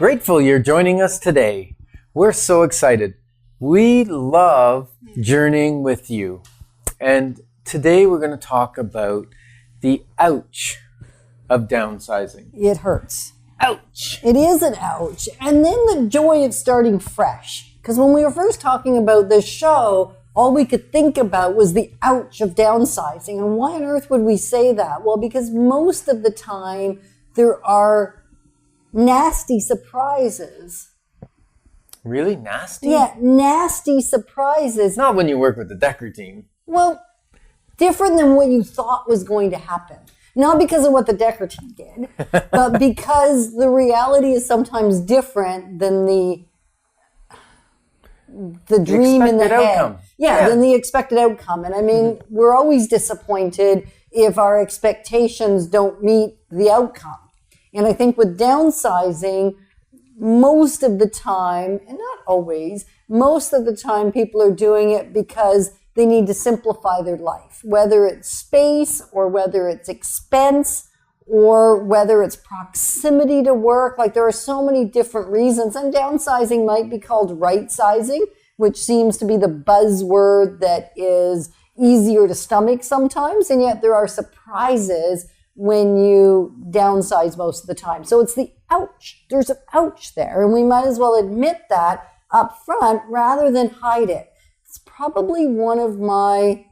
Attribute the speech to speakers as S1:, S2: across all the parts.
S1: Grateful you're joining us today. We're so excited. We love journeying with you. And today we're going to talk about the ouch of downsizing.
S2: It hurts.
S1: Ouch.
S2: It is an ouch. And then the joy of starting fresh. Because when we were first talking about this show, all we could think about was the ouch of downsizing. And why on earth would we say that? Well, because most of the time there are nasty surprises.
S1: Really? Nasty?
S2: Yeah, nasty surprises.
S1: Not when you work with the Decker team.
S2: Well, different than what you thought was going to happen. Not because of what the Decker team did, but because the reality is sometimes different than the dream in the head.
S1: Outcome.
S2: Yeah, than the expected outcome. And I mean, we're always disappointed if our expectations don't meet the outcome. And I think with downsizing, most of the time, and not always, most of the time people are doing it because they need to simplify their life, whether it's space or whether it's expense or whether it's proximity to work. Like there are so many different reasons, and downsizing might be called right-sizing, which seems to be the buzzword that is easier to stomach sometimes, and yet there are surprises when you downsize most of the time. So it's the ouch. There's an ouch there, and we might as well admit that up front rather than hide it. It's probably one of my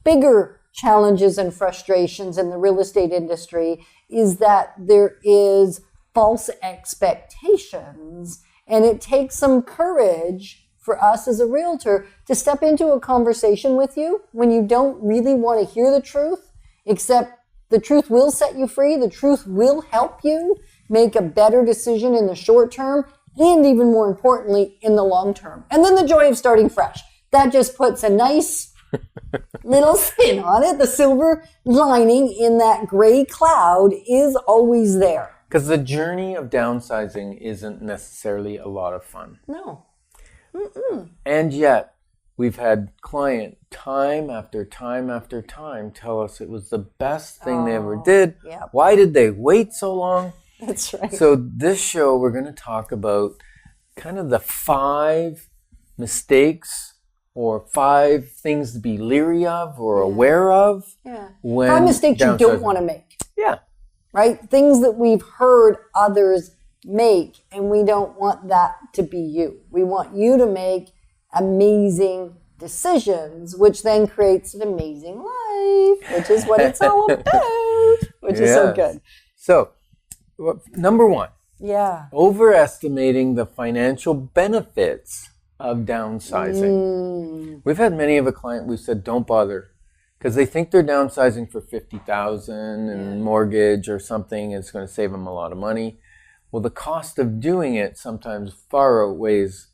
S2: bigger challenges and frustrations in the real estate industry is that there is false expectations, and it takes some courage for us as a realtor to step into a conversation with you when you don't really want to hear the truth, except the truth will set you free. The truth will help you make a better decision in the short term and even more importantly, in the long term. And then the joy of starting fresh. That just puts a nice little spin on it. The silver lining in that gray cloud is always there.
S1: Because the journey of downsizing isn't necessarily a lot of fun.
S2: No.
S1: And yet, we've had client time after time after time tell us it was the best thing they ever did.
S2: Yep.
S1: Why did they wait so long?
S2: That's right.
S1: So this show, we're going to talk about kind of the 5 mistakes or 5 things to be leery of or aware of.
S2: Yeah.
S1: When
S2: 5 mistakes you
S1: downsizing.
S2: don't want to make.
S1: Yeah.
S2: Right? Things that we've heard others make, and we don't want that to be you. We want you to make amazing decisions, which then creates an amazing life, which is what it's all about, which is so good.
S1: So, number 1.
S2: Yeah.
S1: Overestimating the financial benefits of downsizing. We've had many of a client we said, don't bother, because they think they're downsizing for $50,000 and mortgage or something. It's going to save them a lot of money. Well, the cost of doing it sometimes far outweighs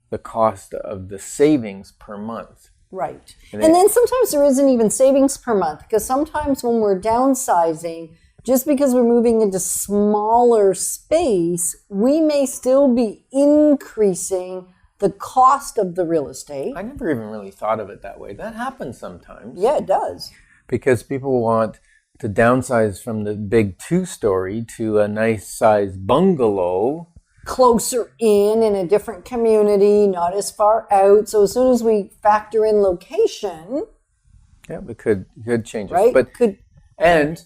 S1: the cost of the savings per month.
S2: Right. And then sometimes there isn't even savings per month, because sometimes when we're downsizing, just because we're moving into smaller space, we may still be increasing the cost of the real estate.
S1: I never even really thought of it that way. That happens sometimes.
S2: Yeah, it does.
S1: Because people want to downsize from the big 2-story to a nice size bungalow.
S2: Closer in a different community, not as far out. So as soon as we factor in location.
S1: Yeah, we could change it.
S2: Right?
S1: But and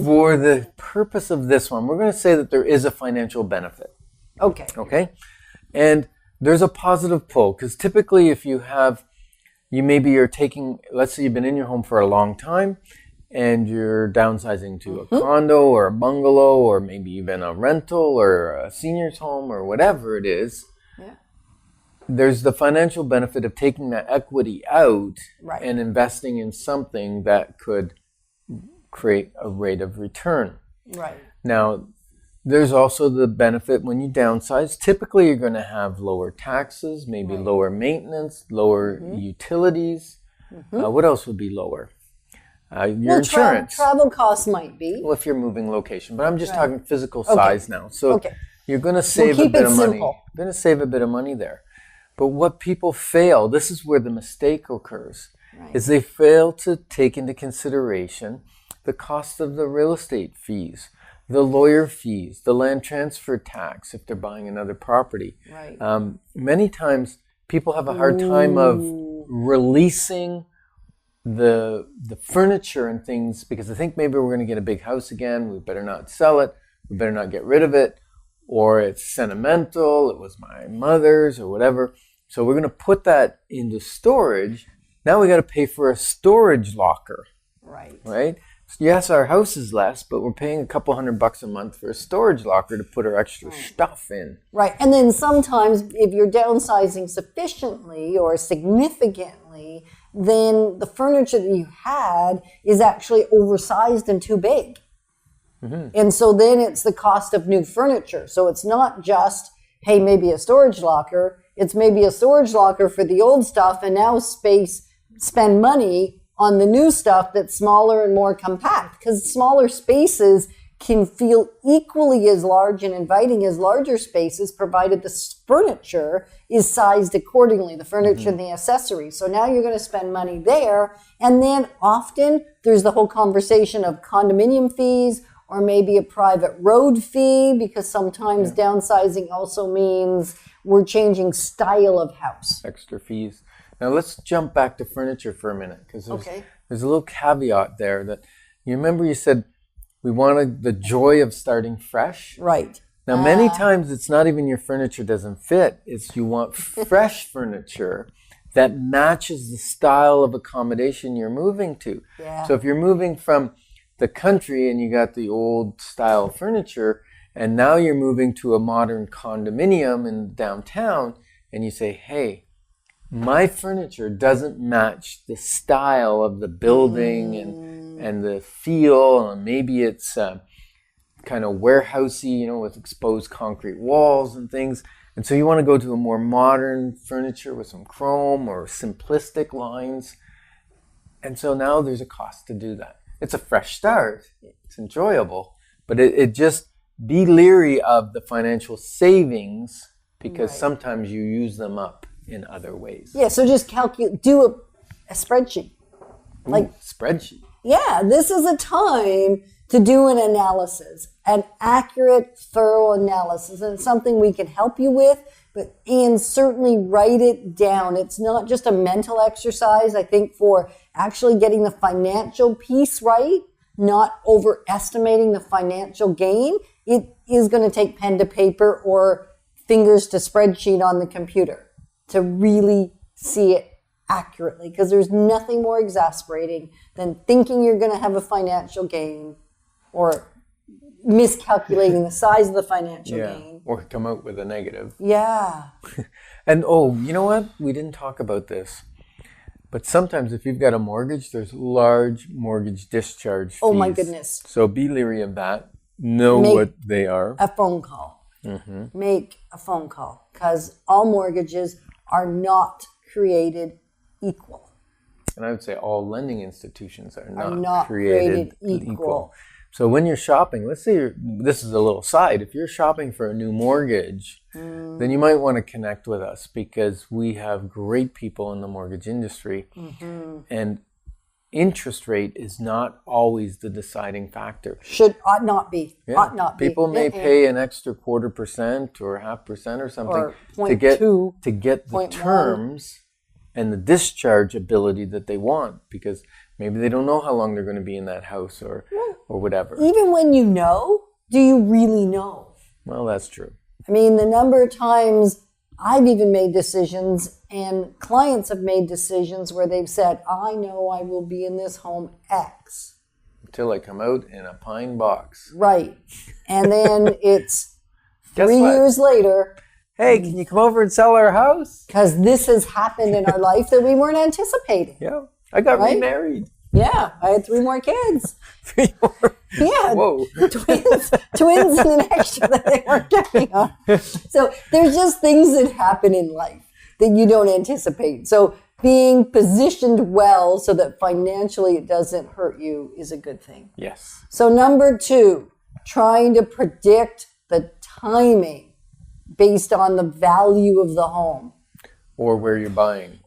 S1: for the purpose of this one, we're going to say that there is a financial benefit. Okay? And there's a positive pull, because typically if you're taking, let's say you've been in your home for a long time and you're downsizing to a condo or a bungalow or maybe even a rental or a senior's home or whatever it is, there's the financial benefit of taking that equity out and investing in something that could create a rate of return.
S2: Right.
S1: Now, there's also the benefit when you downsize. Typically, you're going to have lower taxes, maybe lower maintenance, lower utilities. What else would be lower? Your insurance.
S2: Travel costs might be.
S1: Well, if you're moving location. But I'm just talking physical size now. So you're going to save
S2: we'll
S1: a bit of money.
S2: Simple.
S1: You're going to save a bit of money there. But what people fail, this is where the mistake occurs, is they fail to take into consideration the cost of the real estate fees, the lawyer fees, the land transfer tax if they're buying another property.
S2: Right.
S1: Many times people have a hard time of releasing the furniture and things because they think maybe we're going to get a big house again. We better not sell it. We better not get rid of it. Or it's sentimental. It was my mother's or whatever. So we're going to put that into storage. Now we got to pay for a storage locker. Right? Yes, our house is less, but we're paying a couple $100 a month for a storage locker to put our extra stuff in.
S2: Right. And then sometimes if you're downsizing sufficiently or significantly, then the furniture that you had is actually oversized and too big. Mm-hmm. And so then it's the cost of new furniture. So it's not just, hey, maybe a storage locker. It's maybe a storage locker for the old stuff and now spend money on the new stuff that's smaller and more compact, because smaller spaces can feel equally as large and inviting as larger spaces, provided the furniture is sized accordingly, the furniture and the accessories. So now you're going to spend money there. And then often there's the whole conversation of condominium fees or maybe a private road fee, because sometimes downsizing also means we're changing style of house.
S1: Extra fees. Now let's jump back to furniture for a minute, because there's a little caveat there that you remember you said we wanted the joy of starting fresh.
S2: Right.
S1: Now many times it's not even your furniture doesn't fit. It's you want fresh furniture that matches the style of accommodation you're moving to.
S2: Yeah.
S1: So if you're moving from the country and you got the old style furniture and now you're moving to a modern condominium in downtown and you say, hey, my furniture doesn't match the style of the building and the feel, and maybe it's kind of warehousey, with exposed concrete walls and things. And so you want to go to a more modern furniture with some chrome or simplistic lines. And so now there's a cost to do that. It's a fresh start. It's enjoyable, but it just be leery of the financial savings because sometimes you use them up in other ways.
S2: Yeah, so just do a spreadsheet.
S1: Spreadsheet.
S2: Yeah, this is a time to do an analysis, an accurate, thorough analysis. And it's something we can help you with, and certainly write it down. It's not just a mental exercise, I think, for actually getting the financial piece right, not overestimating the financial gain. It is going to take pen to paper or fingers to spreadsheet on the computer to really see it accurately, because there's nothing more exasperating than thinking you're going to have a financial gain or miscalculating the size of the financial gain.
S1: Or come out with a negative.
S2: Yeah.
S1: And you know what? We didn't talk about this. But sometimes if you've got a mortgage, there's large mortgage discharge fees.
S2: Oh my goodness.
S1: So be leery of that. Know what they are.
S2: A phone call. Mm-hmm. Make a phone call, because all mortgages are not created equal.
S1: And I would say all lending institutions are not created equal. So when you're shopping, let's say this is a little side, if you're shopping for a new mortgage, then you might want to connect with us, because we have great people in the mortgage industry. Mm-hmm. And interest rate is not always the deciding factor.
S2: Ought not be.
S1: Yeah.
S2: Ought not be.
S1: People may pay an extra 0.25% or 0.5% or something
S2: or
S1: to get the terms and the discharge ability that they want, because maybe they don't know how long they're going to be in that house or whatever.
S2: Even when you know, do you really know?
S1: Well, that's true.
S2: I mean, the number of times I've even made decisions and clients have made decisions where they've said, I know I will be in this home X.
S1: Until I come out in a pine box.
S2: Right. And then it's 3 years later.
S1: Hey, can you come over and sell our house?
S2: Because this has happened in our life that we weren't anticipating.
S1: Yeah. I got remarried.
S2: Yeah. I had 3 more kids.
S1: 3 more?
S2: Yeah.
S1: Whoa.
S2: Twins and an extra that they weren't counting on. So there's just things that happen in life that you don't anticipate. So being positioned well so that financially it doesn't hurt you is a good thing.
S1: Yes.
S2: So number 2, trying to predict the timing based on the value of the home.
S1: Or where you're buying.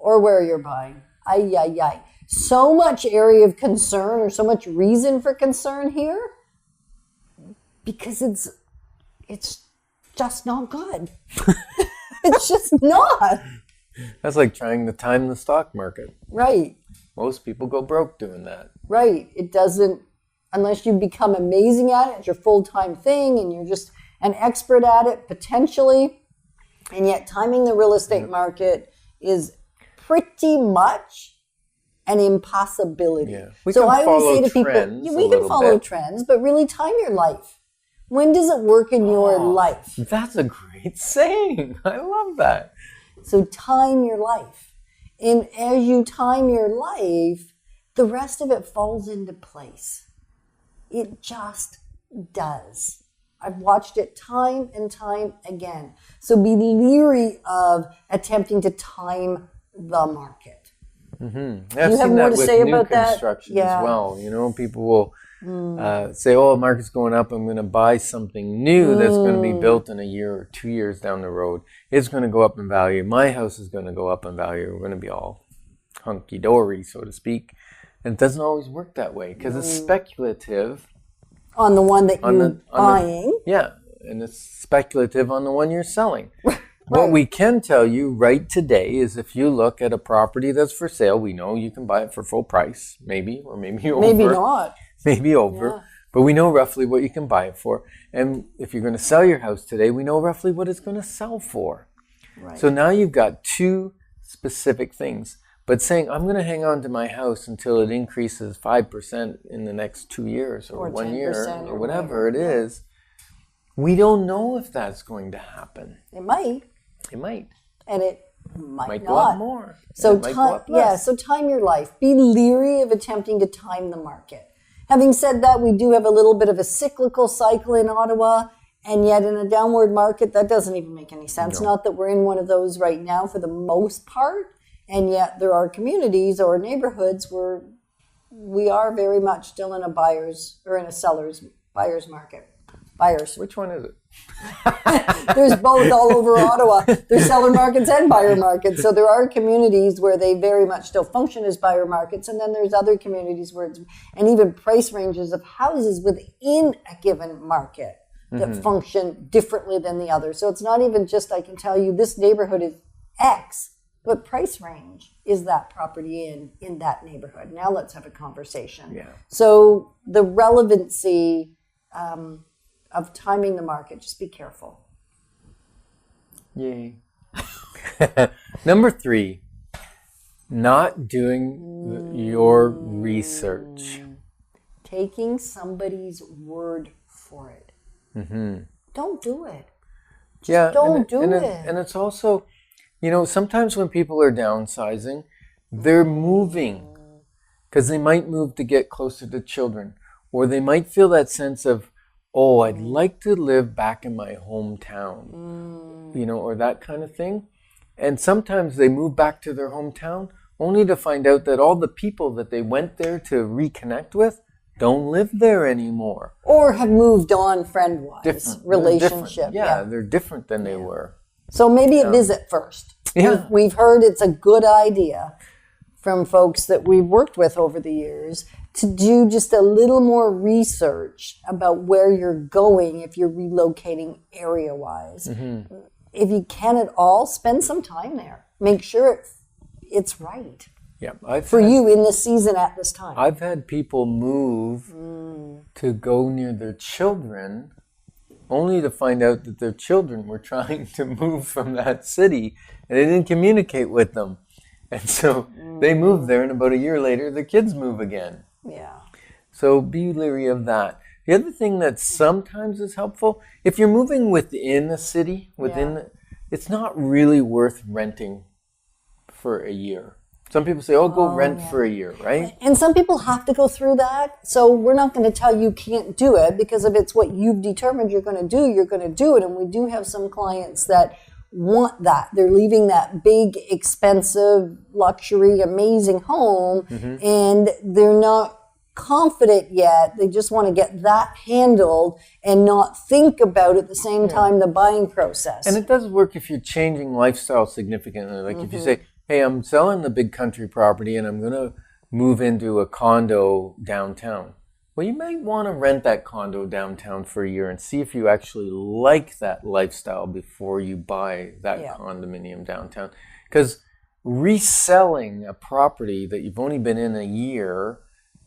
S2: Ay, ay, ay. So much area of concern or so much reason for concern here. because it's just not good. It's just not.
S1: That's like trying to time the stock market.
S2: Right.
S1: Most people go broke doing that.
S2: Right. It doesn't, unless you become amazing at it, it's your full-time thing and you're just an expert at it potentially. And yet timing the real estate market is pretty much an impossibility.
S1: Yeah.
S2: So I always say to people, we can follow trends, but really time your life. When does it work in your life?
S1: That's a great saying. I love that.
S2: So time your life. And as you time your life, the rest of it falls into place. It just does. I've watched it time and time again. So be leery of attempting to time the market.
S1: Mm-hmm. I've seen that with new construction as well. You know, people will say, oh, the market's going up. I'm going to buy something new that's going to be built in a year or 2 years down the road. It's going to go up in value. My house is going to go up in value. We're going to be all hunky-dory, so to speak. And it doesn't always work that way because it's speculative.
S2: On the one that you're buying.
S1: And it's speculative on the one you're selling. Right. What we can tell you right today is if you look at a property that's for sale, we know you can buy it for full price, maybe, or maybe over.
S2: Maybe not.
S1: Maybe over. Yeah. But we know roughly what you can buy it for. And if you're going to sell your house today, we know roughly what it's going to sell for. Right. So now you've got two specific things. But saying, I'm going to hang on to my house until it increases 5% in the next 2 years or 1 year or whatever it is, we don't know if that's going to happen.
S2: It might.
S1: It might.
S2: And it might
S1: go up more.
S2: So time your life. Be leery of attempting to time the market. Having said that, we do have a little bit of a cyclical cycle in Ottawa, and yet in a downward market, that doesn't even make any sense. No. Not that we're in one of those right now for the most part. And yet there are communities or neighborhoods where we are very much still in a buyer's market. Buyers.
S1: Which one is it?
S2: There's both all over Ottawa. There's seller markets and buyer markets. So there are communities where they very much still function as buyer markets. And then there's other communities where and even price ranges of houses within a given market that function differently than the other. So it's not even just, I can tell you this neighborhood is X. What price range is that property in that neighborhood? Now let's have a conversation. Yeah. So the relevancy of timing the market, just be careful.
S1: Yay. Number 3, not doing your research.
S2: Taking somebody's word for it. Mm-hmm. Don't do it. Just don't do it.
S1: And it's also... You know, sometimes when people are downsizing, they're moving because they might move to get closer to children, or they might feel that sense of, oh, I'd like to live back in my hometown, you know, or that kind of thing. And sometimes they move back to their hometown only to find out that all the people that they went there to reconnect with don't live there anymore.
S2: Or have moved on friend-wise, relationship.
S1: They're different than they were.
S2: So maybe a visit first. Yeah. We've heard it's a good idea from folks that we've worked with over the years to do just a little more research about where you're going if you're relocating area-wise. Mm-hmm. If you can at all, spend some time there. Make sure it's right.
S1: Yeah,
S2: you in this season at this time.
S1: I've had people move to go near their children only to find out that their children were trying to move from that city and they didn't communicate with them. And so they moved there and about a year later, the kids move again.
S2: Yeah.
S1: So be leery of that. The other thing that sometimes is helpful, if you're moving within a city, it's not really worth renting for a year. Some people say, go rent for a year, right?
S2: And some people have to go through that. So we're not going to tell you can't do it because if it's what you've determined you're going to do, you're going to do it. And we do have some clients that want that. They're leaving that big, expensive, luxury, amazing home and they're not confident yet. They just want to get that handled and not think about at the same time the buying process.
S1: And it does work if you're changing lifestyle significantly. Like if you say, hey, I'm selling the big country property and I'm going to move into a condo downtown. Well, you might want to rent that condo downtown for a year and see if you actually like that lifestyle before you buy that condominium downtown. Because reselling a property that you've only been in a year,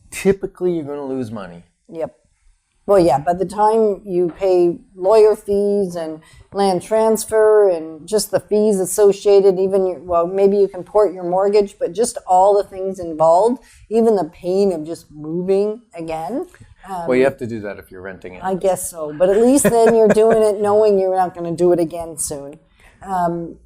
S1: typically you're going to lose money.
S2: Yep. Well, yeah, by the time you pay lawyer fees and land transfer and just the fees associated, even, maybe you can port your mortgage, but just all the things involved, even the pain of just moving again.
S1: Well, you have to do that if you're renting it.
S2: I guess so, but at least then you're doing it knowing you're not going to do it again soon.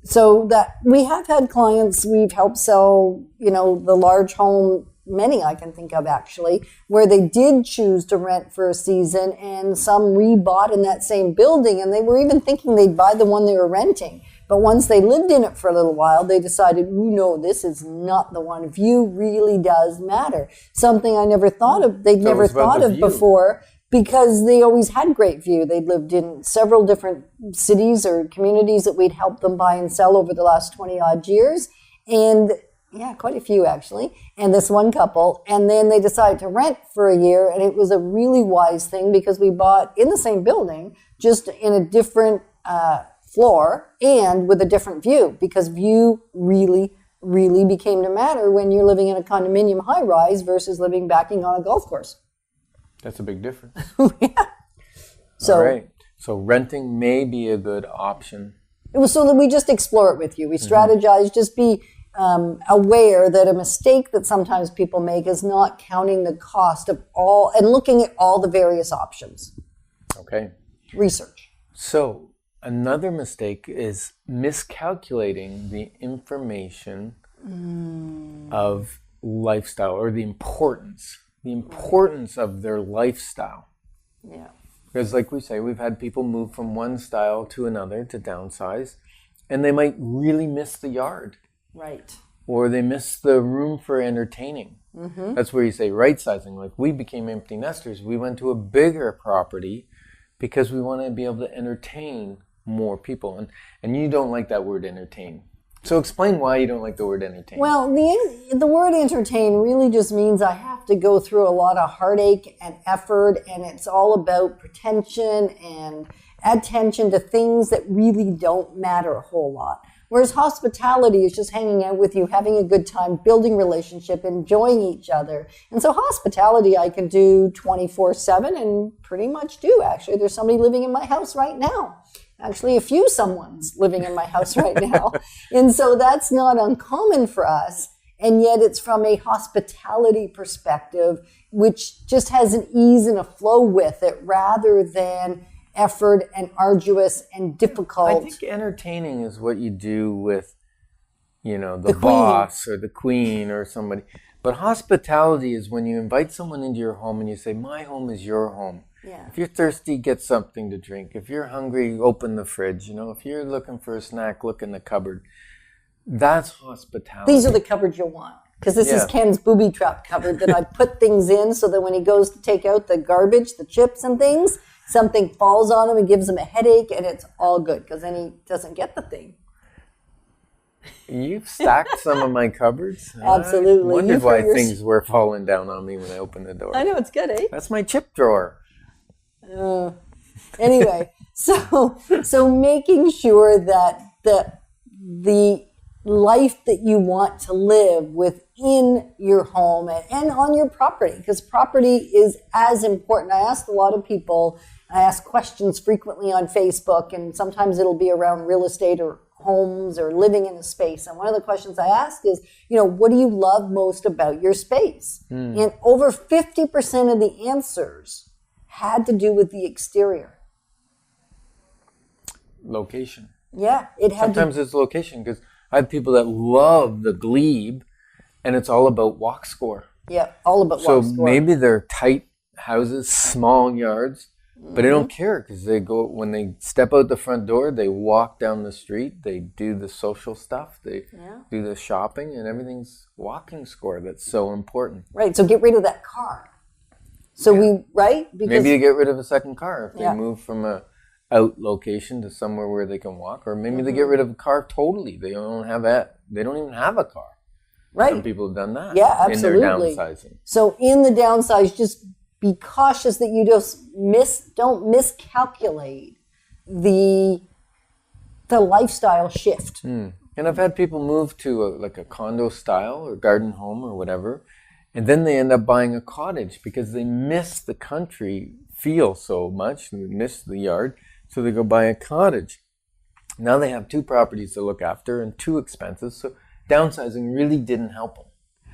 S2: So that we have had clients we've helped sell, the large home, many I can think of actually, where they did choose to rent for a season and some rebought in that same building, and they were even thinking they'd buy the one they were renting. But once they lived in it for a little while, they decided, no, this is not the one. View really does matter. Something I never thought of, they'd never thought of before, because they always had great view. They'd lived in several different cities or communities that we'd helped them buy and sell over the last 20 odd years. And yeah, quite a few actually. And this one couple, and then they decided to rent for a year, and it was a really wise thing because we bought in the same building, just in a different floor and with a different view, because view really, really became to matter when you're living in a condominium high rise versus living backing on a golf course.
S1: That's a big difference.
S2: Yeah. So,
S1: all right. So renting may be a good option.
S2: It was so that we just explore it with you. We strategize, just be aware that a mistake that sometimes people make is not counting the cost of all and looking at all the various options.
S1: Okay.
S2: Research.
S1: So another mistake is miscalculating the information of lifestyle, or the importance of their lifestyle.
S2: Yeah.
S1: Because like we say, we've had people move from one style to another to downsize, and they might really miss the yard.
S2: Right.
S1: Or they miss the room for entertaining. That's where you say right sizing. Like we became empty nesters. We went to a bigger property because we want to be able to entertain more people. And you don't like that word entertain. So explain why you don't like the word entertain.
S2: Well, the word entertain really just means I have to go through a lot of heartache and effort, and it's all about pretension and attention to things that really don't matter a whole lot. Whereas hospitality is just hanging out with you, having a good time, building relationship, enjoying each other. And so hospitality I can do 24/7 and pretty much do, actually. There's somebody living in my house right now. Actually, a few someone's living in my house right now. And so that's not uncommon for us. And yet it's from a hospitality perspective, which just has an ease and a flow with it rather than effort and arduous and difficult.
S1: I think entertaining is what you do with, the boss or the queen or somebody. But hospitality is when you invite someone into your home and you say, my home is your home.
S2: Yeah.
S1: If you're thirsty, get something to drink. If you're hungry, open the fridge. If you're looking for a snack, look in the cupboard. That's hospitality.
S2: These are the cupboards you'll want. Because this is Ken's booby trap cupboard that I put things in so that when he goes to take out the garbage, the chips and things, something falls on him and gives him a headache, and it's all good because then he doesn't get the thing.
S1: You've stacked some of my cupboards.
S2: Absolutely.
S1: I wondered why things were falling down on me when I opened the door.
S2: I know, it's good, eh?
S1: That's my chip drawer.
S2: Anyway, so making sure that the life that you want to live within your home and on your property, because property is as important. I ask a lot of people, I ask questions frequently on Facebook, and sometimes it'll be around real estate or homes or living in a space. And one of the questions I ask is, what do you love most about your space? And over 50% of the answers had to do with the exterior.
S1: Location.
S2: Yeah, it had
S1: Sometimes it's location, because I have people that love the glebe, and it's all about walk score.
S2: Yeah, all about walk score.
S1: So maybe they're tight houses, small yards, but they don't care because when they step out the front door, they walk down the street, they do the social stuff, they do the shopping, and everything's walking score. That's so important.
S2: Right, so get rid of that car. So because
S1: maybe you get rid of a second car if they move from a out location to somewhere where they can walk, or maybe they get rid of a car totally. They don't even have a car.
S2: Right.
S1: Some people have done that.
S2: Yeah, absolutely.
S1: In their downsizing.
S2: So in the downsize, just be cautious that you don't miscalculate the lifestyle shift.
S1: And I've had people move to like a condo style or garden home or whatever, and then they end up buying a cottage because they miss the country feel so much, they miss the yard, so they go buy a cottage. Now they have 2 properties to look after and too expensive, so downsizing really didn't help them.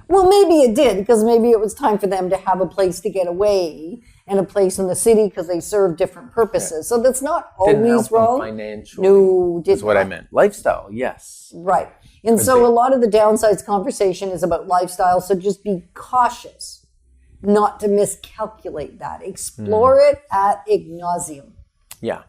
S2: Well, maybe it did, because maybe it was time for them to have a place to get away and a place in the city because they serve different purposes. Yeah. So that's not
S1: didn't
S2: always
S1: help
S2: wrong.
S1: Them financially.
S2: No,
S1: is what I meant. Lifestyle, yes.
S2: Right. And so a lot of the downsides conversation is about lifestyle. So just be cautious not to miscalculate that. Explore it ad nauseum.
S1: Yeah.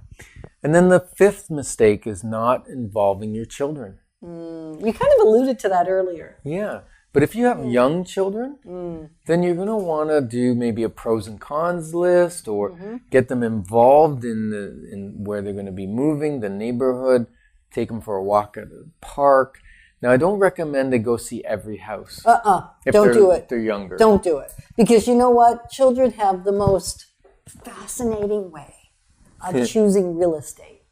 S1: And then the 5th mistake is not involving your children.
S2: You kind of alluded to that earlier.
S1: Yeah. But if you have young children, then you're going to want to do maybe a pros and cons list, or get them involved in where they're going to be moving, the neighborhood, take them for a walk at the park. Now, I don't recommend they go see every house.
S2: Don't do it.
S1: They're younger.
S2: Don't do it. Because you know what? Children have the most fascinating way of choosing real estate,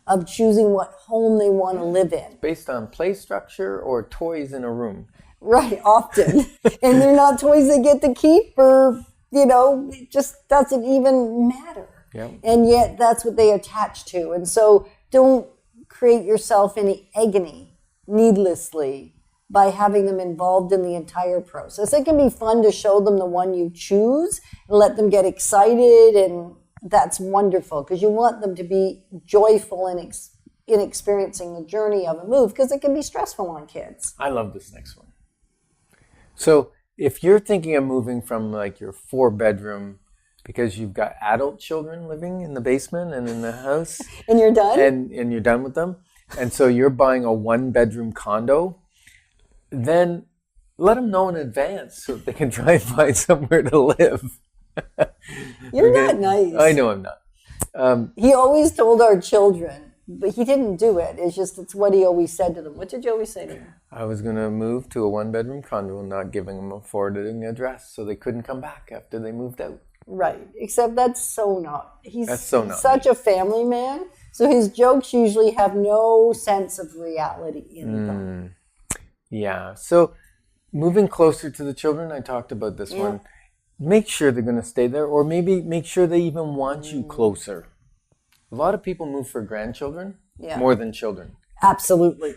S2: of choosing what home they want to live in.
S1: Based on play structure or toys in a room.
S2: Right, often. And they're not toys they get to keep, or, it just doesn't even matter.
S1: Yep.
S2: And yet that's what they attach to. And so don't create yourself any agony needlessly by having them involved in the entire process. It can be fun to show them the one you choose and let them get excited, and that's wonderful because you want them to be joyful in experiencing the journey of a move, because it can be stressful on kids.
S1: I love this next one. So if you're thinking of moving from like your 4-bedroom because you've got adult children living in the basement and in the house.
S2: And you're done?
S1: And you're done with them. And so you're buying a 1-bedroom condo, then let them know in advance so they can try and find somewhere to live.
S2: You're not nice.
S1: I know I'm not.
S2: He always told our children, but he didn't do it. It's what he always said to them. What did you always say to them?
S1: I was going to move to a 1-bedroom condo and not giving them a forwarding address so they couldn't come back after they moved out.
S2: Right. Except that's so not. He's
S1: such
S2: a family man. So his jokes usually have no sense of reality in them.
S1: Yeah. So moving closer to the children, I talked about this one. Make sure they're going to stay there, or maybe make sure they even want you closer. A lot of people move for grandchildren more than children.
S2: Absolutely.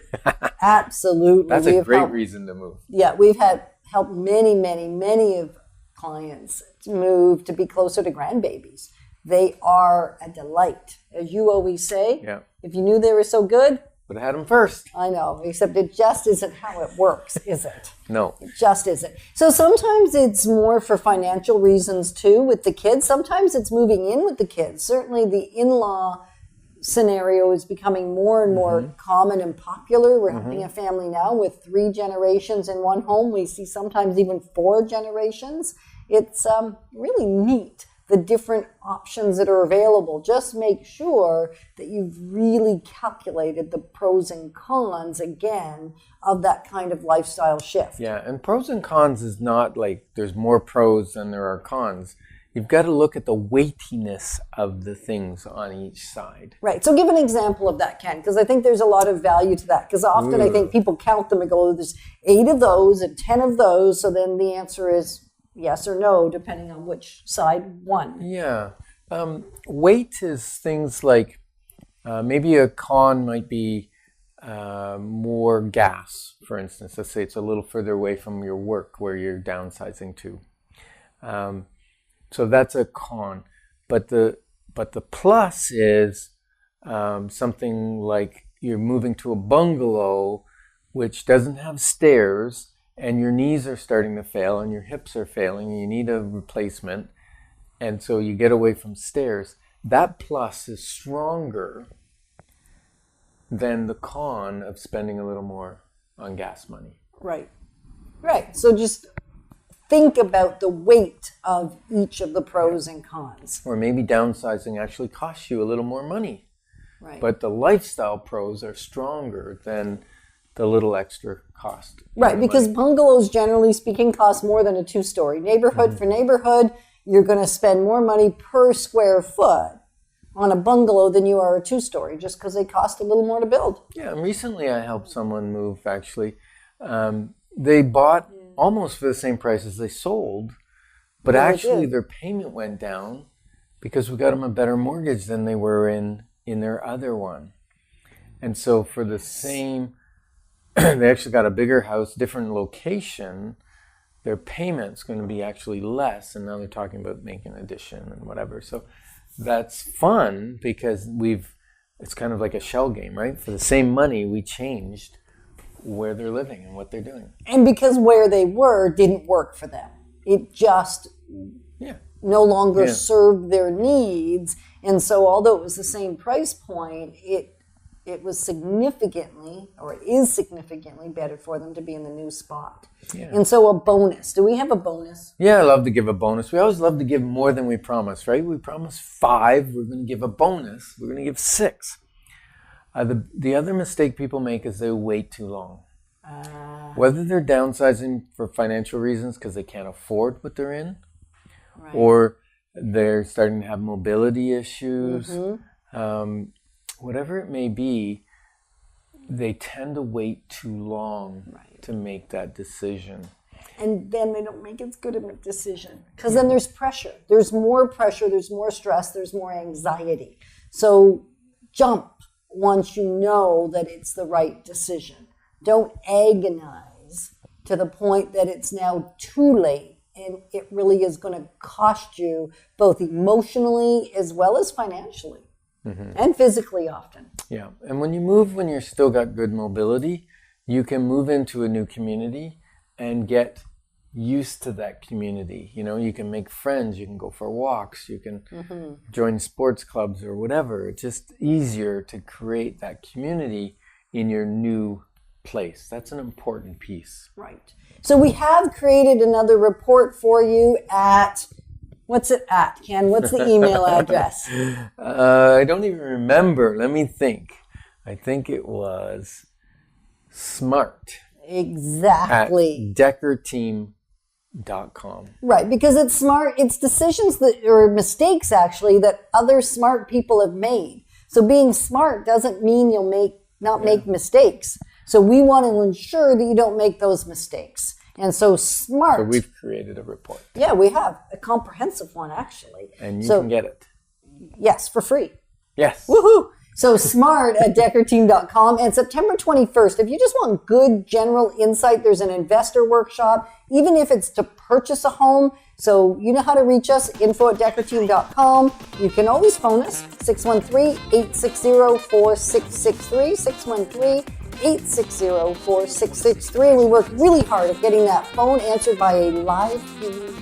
S2: Absolutely.
S1: That's a great reason to move.
S2: Yeah, we've helped many, many, many of clients to move to be closer to grandbabies. They are a delight. As you always say, if you knew they were so good,
S1: would have had them first.
S2: I know, except it just isn't how it works, is it?
S1: No.
S2: It just isn't. So sometimes it's more for financial reasons too with the kids. Sometimes it's moving in with the kids. Certainly the in-law scenario is becoming more and more common and popular. We're having a family now with 3 generations in one home. We see sometimes even 4 generations. It's really neat, the different options that are available. Just make sure that you've really calculated the pros and cons, again, of that kind of lifestyle shift.
S1: Yeah, and pros and cons is not like there's more pros than there are cons. You've got to look at the weightiness of the things on each side.
S2: Right. So give an example of that, Ken, because I think there's a lot of value to that. Because often I think people count them and go, there's 8 of those and 10 of those. So then the answer is yes or no, depending on which side won.
S1: Yeah. Weight is things like maybe a con might be more gas, for instance. Let's say it's a little further away from your work where you're downsizing to. So that's a con. But the plus is something like you're moving to a bungalow which doesn't have stairs, and your knees are starting to fail and your hips are failing and you need a replacement, and so you get away from stairs. That plus is stronger than the con of spending a little more on gas money.
S2: Right. Right. So just think about the weight of each of the pros and cons.
S1: Or maybe downsizing actually costs you a little more money.
S2: Right.
S1: But the lifestyle pros are stronger than the little extra cost.
S2: Right, because bungalows, generally speaking, cost more than a 2-story. Neighborhood for neighborhood, you're going to spend more money per square foot on a bungalow than you are a 2-story, just because they cost a little more to build.
S1: Yeah, and recently I helped someone move, actually. They bought almost for the same price as they sold, but actually their payment went down because we got them a better mortgage than they were in their other one. And so for the same, they actually got a bigger house, different location, their payment's going to be actually less, and now they're talking about making an addition and whatever. So that's fun because it's kind of like a shell game, right? For the same money, we changed where they're living and what they're doing.
S2: And because where they were didn't work for them. It just no longer served their needs. And so although it was the same price point, it was significantly, or is significantly better for them to be in the new spot. Yeah. And so a bonus. Do we have a bonus?
S1: Yeah, I love to give a bonus. We always love to give more than we promise, right? We promise 5. We're going to give a bonus. We're going to give 6. The other mistake people make is they wait too long. Whether they're downsizing for financial reasons because they can't afford what they're in, or they're starting to have mobility issues, whatever it may be, they tend to wait too long to make that decision.
S2: And then they don't make as good of a decision because then there's pressure. There's more pressure, there's more stress, there's more anxiety. So jump once you know that it's the right decision. Don't agonize to the point that it's now too late and it really is going to cost you both emotionally as well as financially. And physically often. Yeah.
S1: And when you move, when you're still got good mobility, you can move into a new community and get used to that community. You know, you can make friends, you can go for walks, you can join sports clubs or whatever. It's just easier to create that community in your new place. That's an important piece.
S2: Right. So we have created another report for you at... What's it at, Ken? What's the email address?
S1: I don't even remember. Let me think. I think it was SMART.
S2: Exactly.
S1: At deckerteam.com.
S2: Right, because it's smart. It's decisions or mistakes, actually, that other smart people have made. So being smart doesn't mean you'll not make mistakes. So we want to ensure that you don't make those mistakes. And so SMART.
S1: So we've created a report.
S2: Yeah, we have a comprehensive one, actually.
S1: And you can get it.
S2: Yes, for free.
S1: Yes.
S2: Woohoo! So SMART at deckerteam.com. And September 21st, if you just want good general insight, there's an investor workshop, even if it's to purchase a home. So you know how to reach us, info at deckerteam.com. You can always phone us, 613-860-4663, 613-860-4663. We work really hard at getting that phone answered by a live human